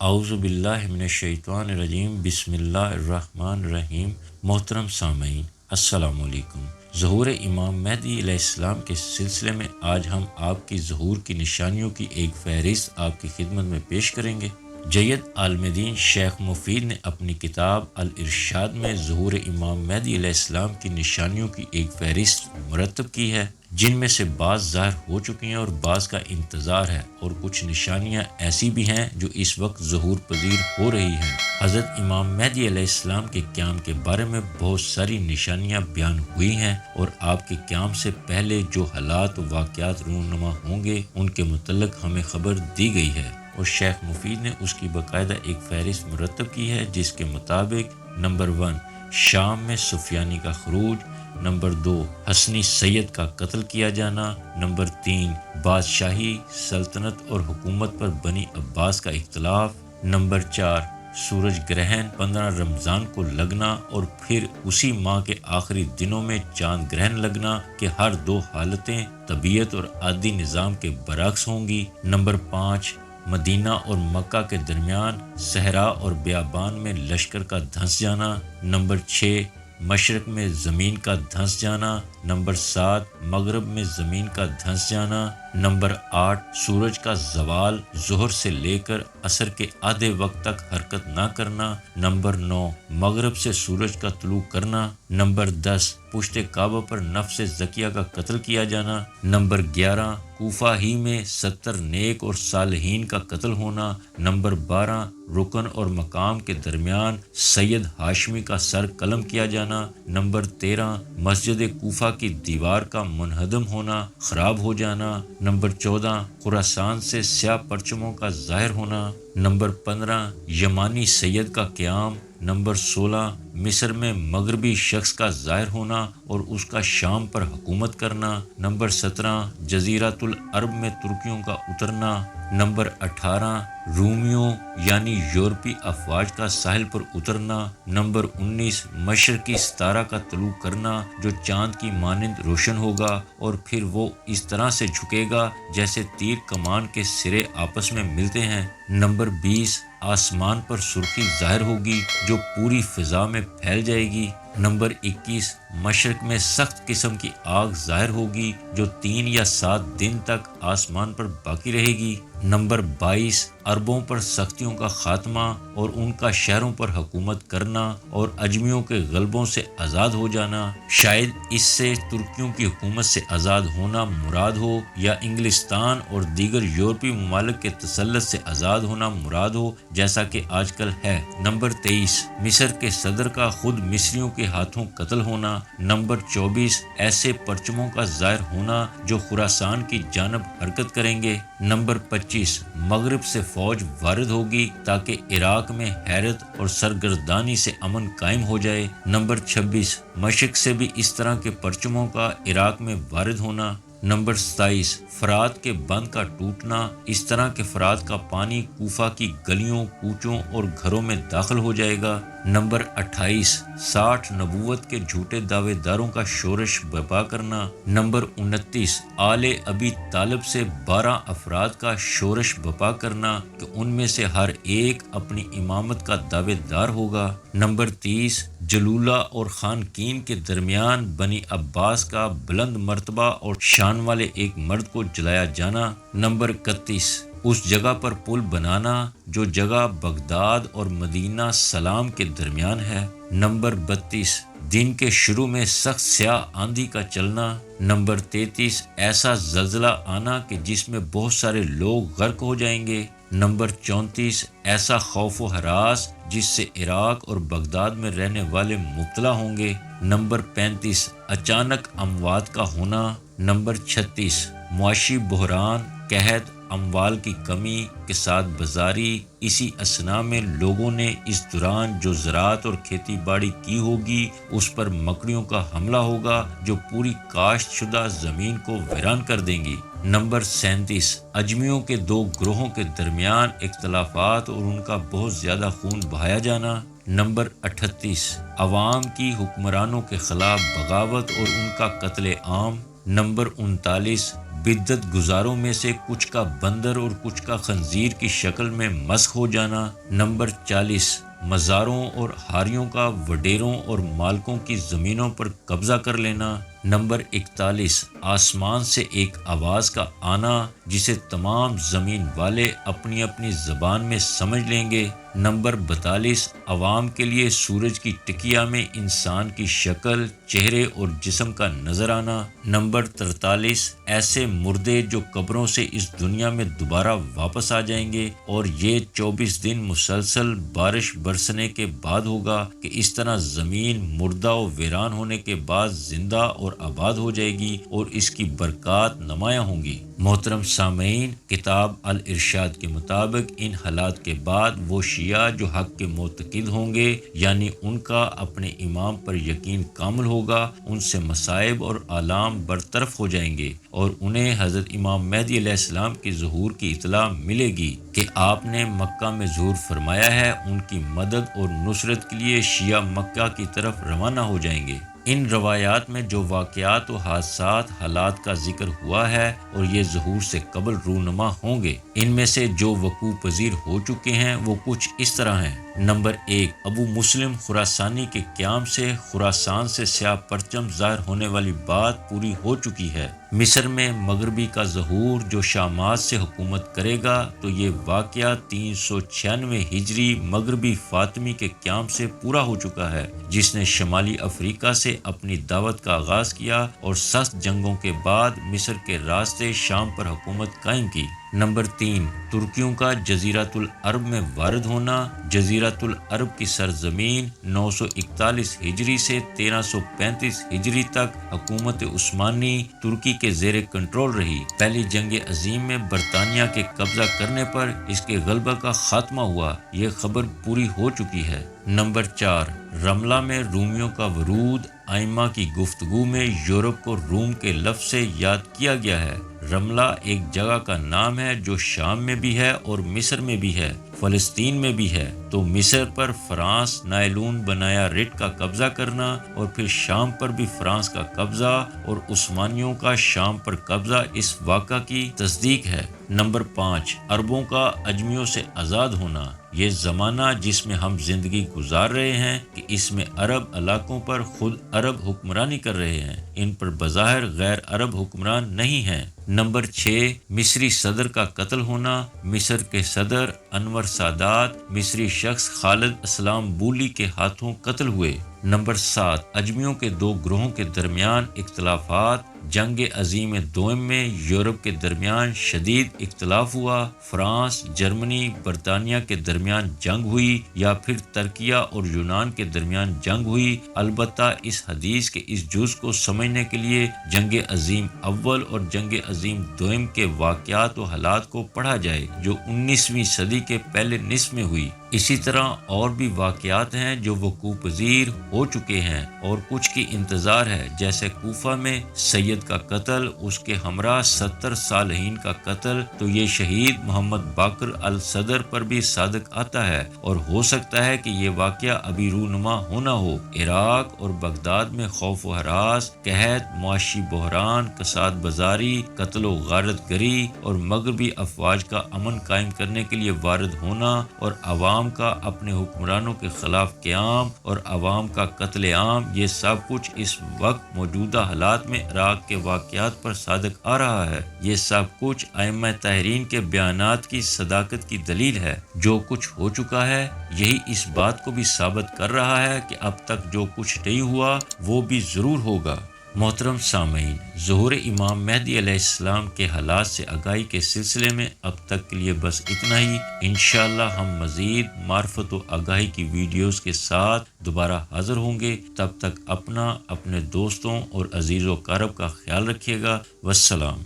اعوذ باللہ من الشیطان الرجیم، بسم اللہ الرحمن الرحیم۔ محترم سامعین، السلام علیکم۔ ظہور امام مہدی علیہ السلام کے سلسلے میں آج ہم آپ کی ظہور کی نشانیوں کی ایک فہرست آپ کی خدمت میں پیش کریں گے۔ جید عالم دین شیخ مفید نے اپنی کتاب الارشاد میں ظہور امام مہدی علیہ السلام کی نشانیوں کی ایک فہرست مرتب کی ہے، جن میں سے بعض ظاہر ہو چکی ہیں اور بعض کا انتظار ہے، اور کچھ نشانیاں ایسی بھی ہیں جو اس وقت ظہور پذیر ہو رہی ہیں۔ حضرت امام مہدی علیہ السلام کے قیام کے بارے میں بہت ساری نشانیاں بیان ہوئی ہیں، اور آپ کے قیام سے پہلے جو حالات و واقعات رونما ہوں گے ان کے متعلق ہمیں خبر دی گئی ہے، اور شیخ مفید نے اس کی باقاعدہ ایک فہرست مرتب کی ہے، جس کے مطابق نمبر 1 شام میں سفیانی کا خروج، نمبر 2 حسنی سید کا قتل کیا جانا، نمبر 3 بادشاہی سلطنت اور حکومت پر بنی عباس کا اختلاف، نمبر 4 سورج گرہن 15 رمضان کو لگنا اور پھر اسی ماہ کے آخری دنوں میں چاند گرہن لگنا کہ ہر دو حالتیں طبیعت اور عادی نظام کے برعکس ہوں گی، نمبر 5 مدینہ اور مکہ کے درمیان صحرا اور بیابان میں لشکر کا دھنس جانا، نمبر 6 مشرق میں زمین کا دھنس جانا، نمبر 7 مغرب میں زمین کا دھنس جانا، نمبر 8 سورج کا زوال ظہر سے لے کر عصر کے آدھے وقت تک حرکت نہ کرنا، نمبر 9 مغرب سے سورج کا طلوع کرنا، نمبر 10 پشت کعبہ پر نفس زکیہ کا قتل کیا جانا، نمبر 11 کوفہ ہی میں 70 نیک اور صالحین کا قتل ہونا، نمبر 12 رکن اور مقام کے درمیان سید ہاشمی کا سر قلم کیا جانا، نمبر 13 مسجد کوفہ کی دیوار کا منہدم ہونا، خراب ہو جانا، نمبر 14 خراسان سے سیاہ پرچموں کا ظاہر ہونا، نمبر 15 یمانی سید کا قیام، نمبر 16 مصر میں مغربی شخص کا ظاہر ہونا اور اس کا شام پر حکومت کرنا، نمبر 17 جزیرۃ العرب میں ترکیوں کا اترنا، نمبر 18 رومیوں یعنی یورپی افواج کا ساحل پر اترنا، نمبر 19 مشرقی ستارہ کا طلوع کرنا جو چاند کی مانند روشن ہوگا اور پھر وہ اس طرح سے جھکے گا جیسے تیر کمان کے سرے آپس میں ملتے ہیں، نمبر 20 آسمان پر سرخی ظاہر ہوگی جو پوری فضا میں پھیل جائے گی، نمبر 21 مشرق میں سخت قسم کی آگ ظاہر ہوگی جو 3 یا 7 دن تک آسمان پر باقی رہے گی، نمبر 22 عربوں پر سختیوں کا خاتمہ اور ان کا شہروں پر حکومت کرنا اور اجمیوں کے غلبوں سے آزاد ہو جانا، شاید اس سے ترکیوں کی حکومت سے آزاد ہونا مراد ہو یا انگلستان اور دیگر یورپی ممالک کے تسلط سے آزاد ہونا مراد ہو جیسا کہ آج کل ہے، نمبر 23 مصر کے صدر کا خود مصریوں کے ہاتھوں قتل ہونا، نمبر 24 ایسے پرچموں کا ظاہر ہونا جو خراسان کی جانب حرکت کریں گے، نمبر 25 مغرب سے فوج وارد ہوگی تاکہ عراق میں حیرت اور سرگردانی سے امن قائم ہو جائے، نمبر 26 مشرق سے بھی اس طرح کے پرچموں کا عراق میں وارد ہونا، نمبر 27 فرات کے بند کا ٹوٹنا اس طرح کہ فرات کا پانی کوفہ کی گلیوں کوچوں اور گھروں میں داخل ہو جائے گا، نمبر 28 60 نبوت کے جھوٹے دعوے داروں کا شورش برپا کرنا، نمبر 29 آل ابی طالب سے 12 افراد کا شورش برپا کرنا کہ ان میں سے ہر ایک اپنی امامت کا دعوے دار ہوگا، نمبر 30 جلولہ اور خان قین کے درمیان بنی عباس کا بلند مرتبہ اور شان والے ایک مرد کو جلایا جانا، نمبر 31 اس جگہ پر پل بنانا جو جگہ بغداد اور مدینہ سلام کے درمیان ہے، نمبر 32 دن کے شروع میں سخت سیاہ آندھی کا چلنا، نمبر 33 ایسا زلزلہ آنا کہ جس میں بہت سارے لوگ غرق ہو جائیں گے، نمبر 34 ایسا خوف و ہراس جس سے عراق اور بغداد میں رہنے والے مبتلا ہوں گے، نمبر 35 اچانک اموات کا ہونا، نمبر 36 معاشی بحران قحط اموال کی کمی کے ساتھ بازاری، اسی اثناء میں لوگوں نے اس دوران جو زراعت اور کھیتی باڑی کی ہوگی اس پر مکڑیوں کا حملہ ہوگا جو پوری کاشت شدہ زمین کو ویران کر دیں گی، نمبر 37 اجمیوں کے 2 گروہوں کے درمیان اختلافات اور ان کا بہت زیادہ خون بہایا جانا، نمبر 38 عوام کی حکمرانوں کے خلاف بغاوت اور ان کا قتل عام، نمبر 39 بدعت گزاروں میں سے کچھ کا بندر اور کچھ کا خنزیر کی شکل میں مسخ ہو جانا۔ نمبر 40 مزاروں اور حاریوں کا وڈیروں اور مالکوں کی زمینوں پر قبضہ کر لینا۔ نمبر 41 آسمان سے ایک آواز کا آنا جسے تمام زمین والے اپنی اپنی زبان میں سمجھ لیں گے۔ نمبر 42 عوام کے لیے سورج کی ٹکیا میں انسان کی شکل، چہرے اور جسم کا نظر آنا۔ نمبر 43 ایسے مردے جو قبروں سے اس دنیا میں دوبارہ واپس آ جائیں گے، اور یہ 24 دن مسلسل بارش برسنے کے بعد ہوگا کہ اس طرح زمین مردہ و ویران ہونے کے بعد زندہ اور آباد ہو جائے گی اور اس کی برکات نمایاں ہوں گی۔ محترم سامعین، کتاب الارشاد کے مطابق ان حالات کے بعد وہ شیعہ جو حق کے معتقد ہوں گے، یعنی ان کا اپنے امام پر یقین کامل ہوگا، ان سے مصائب اور آلام برطرف ہو جائیں گے اور انہیں حضرت امام مہدی علیہ السلام کے ظہور کی اطلاع ملے گی کہ آپ نے مکہ میں ظہور فرمایا ہے۔ ان کی مدد اور نصرت کے لیے شیعہ مکہ کی طرف روانہ ہو جائیں گے۔ ان روایات میں جو واقعات و حالات کا ذکر ہوا ہے اور یہ ظہور سے قبل رونما ہوں گے، ان میں سے جو وقوع پذیر ہو چکے ہیں وہ کچھ اس طرح ہیں۔ نمبر 1 ابو مسلم خراسانی کے قیام سے خراسان سے سیاہ پرچم ظاہر ہونے والی بات پوری ہو چکی ہے۔ مصر میں مغربی کا ظہور جو شامات سے حکومت کرے گا، تو یہ واقعہ 396 ہجری مغربی فاطمی کے قیام سے پورا ہو چکا ہے، جس نے شمالی افریقہ سے اپنی دعوت کا آغاز کیا اور سخت جنگوں کے بعد مصر کے راستے شام پر حکومت قائم کی۔ نمبر 3 ترکیوں کا جزیرۃ العرب میں وارد ہونا۔ جزیرۃ العرب کی سرزمین 941 ہجری سے 1335 ہجری تک حکومت عثمانی ترکی کے زیر کنٹرول رہی۔ پہلی جنگ عظیم میں برطانیہ کے قبضہ کرنے پر اس کے غلبہ کا خاتمہ ہوا، یہ خبر پوری ہو چکی ہے۔ نمبر 4 رملہ میں رومیوں کا ورود۔ ائمہ کی گفتگو میں یورپ کو روم کے لفظ سے یاد کیا گیا ہے۔ رملہ ایک جگہ کا نام ہے جو شام میں بھی ہے اور مصر میں بھی ہے، فلسطین میں بھی ہے۔ تو مصر پر فرانس نائلون بنایا رٹ کا قبضہ کرنا اور پھر شام پر بھی فرانس کا قبضہ اور عثمانیوں کا شام پر قبضہ اس واقعہ کی تصدیق ہے۔ نمبر 5 عربوں کا اجمیوں سے آزاد ہونا۔ یہ زمانہ جس میں ہم زندگی گزار رہے ہیں کہ اس میں عرب علاقوں پر خود عرب حکمرانی کر رہے ہیں، ان پر بظاہر غیر عرب حکمران نہیں ہیں۔ نمبر 6 مصری صدر کا قتل ہونا۔ مصر کے صدر انور سادات مصری شخص خالد اسلام بولی کے ہاتھوں قتل ہوئے۔ نمبر 7 اجمیوں کے دو گروہوں کے درمیان اختلافات۔ جنگ عظیم دوم میں یورپ کے درمیان شدید اختلاف ہوا۔ فرانس، جرمنی، برطانیہ کے درمیان جنگ ہوئی یا پھر ترکیہ اور یونان کے درمیان جنگ ہوئی۔ البتہ اس حدیث کے اس جز کو سمجھنے کے لیے جنگ عظیم اول اور جنگ عظیم دوم کے واقعات و حالات کو پڑھا جائے جو 19ویں صدی کے پہلے نصف میں ہوئی۔ اسی طرح اور بھی واقعات ہیں جو وقوع پذیر ہو چکے ہیں اور کچھ کی انتظار ہے، جیسے کوفہ میں سید کا قتل، اس کے ہمراہ 70 صالحین کا قتل۔ تو یہ شہید محمد باقر الصدر پر بھی صادق آتا ہے اور ہو سکتا ہے کہ یہ واقعہ ابھی رونما ہونا ہو۔ عراق اور بغداد میں خوف و ہراس، قحط، معاشی بحران، کساد بازاری، قتل و غارت گری اور مغربی افواج کا امن قائم کرنے کے لیے وارد ہونا اور عوام کا اپنے حکمرانوں کے خلاف قیام اور عوام کا قتل عام، یہ سب کچھ اس وقت موجودہ حالات میں عراق کے واقعات پر صادق آ رہا ہے۔ یہ سب کچھ ائمہ طاہرین کے بیانات کی صداقت کی دلیل ہے۔ جو کچھ ہو چکا ہے یہی اس بات کو بھی ثابت کر رہا ہے کہ اب تک جو کچھ نہیں ہوا وہ بھی ضرور ہوگا۔ محترم سامعین، ظہور امام مہدی علیہ السلام کے حالات سے آگاہی کے سلسلے میں اب تک کے لیے بس اتنا ہی۔ انشاءاللہ ہم مزید معرفت و آگاہی کی ویڈیوز کے ساتھ دوبارہ حاضر ہوں گے۔ تب تک اپنا، اپنے دوستوں اور عزیز و اقارب کا خیال رکھیے گا۔ والسلام۔